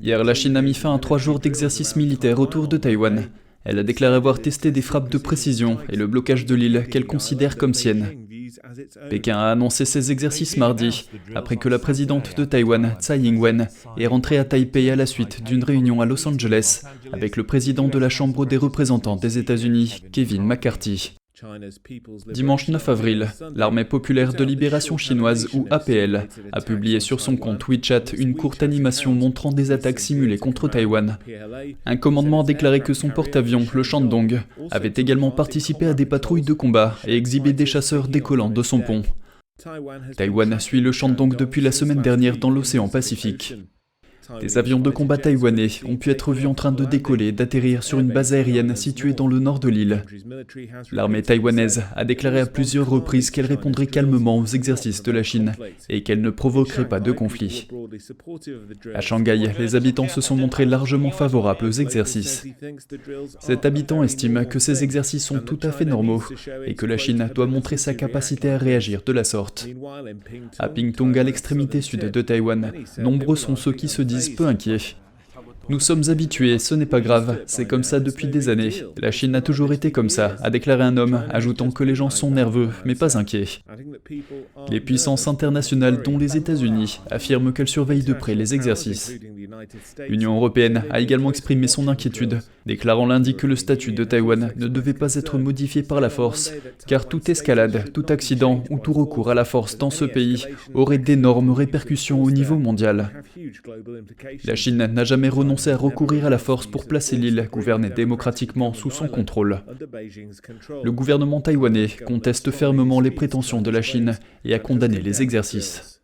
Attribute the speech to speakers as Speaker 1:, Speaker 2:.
Speaker 1: Hier, la Chine a mis fin à 3 jours d'exercices militaires autour de Taïwan. Elle a déclaré avoir testé des frappes de précision et le blocage de l'île qu'elle considère comme sienne. Pékin a annoncé ces exercices mardi, après que la présidente de Taïwan, Tsai Ing-wen, est rentrée à Taipei à la suite d'une réunion à Los Angeles avec le président de la Chambre des représentants des États-Unis, Kevin McCarthy. Dimanche 9 avril, l'Armée populaire de libération chinoise, ou APL, a publié sur son compte WeChat une courte animation montrant des attaques simulées contre Taïwan. Un commandement a déclaré que son porte-avions, le Shandong, avait également participé à des patrouilles de combat et exhibé des chasseurs décollant de son pont. Taïwan suit le Shandong depuis la semaine dernière dans l'océan Pacifique. Des avions de combat taïwanais ont pu être vus en train de décoller et d'atterrir sur une base aérienne située dans le nord de l'île. L'armée taïwanaise a déclaré à plusieurs reprises qu'elle répondrait calmement aux exercices de la Chine et qu'elle ne provoquerait pas de conflit. À Shanghai, les habitants se sont montrés largement favorables aux exercices. Cet habitant estime que ces exercices sont tout à fait normaux et que la Chine doit montrer sa capacité à réagir de la sorte. À Pingtung, à l'extrémité sud de Taïwan, nombreux sont ceux qui se disent peu inquiets. Nous sommes habitués, ce n'est pas grave, c'est comme ça depuis des années. La Chine a toujours été comme ça, a déclaré un homme, ajoutant que les gens sont nerveux, mais pas inquiets. Les puissances internationales, dont les États-Unis, affirment qu'elles surveillent de près les exercices. L'Union européenne a également exprimé son inquiétude, déclarant lundi que le statut de Taïwan ne devait pas être modifié par la force, car toute escalade, tout accident ou tout recours à la force dans ce pays aurait d'énormes répercussions au niveau mondial. La Chine n'a jamais renoncé à recourir à la force pour placer l'île gouvernée démocratiquement sous son contrôle. Le gouvernement taïwanais conteste fermement les prétentions de la Chine et a condamné les exercices.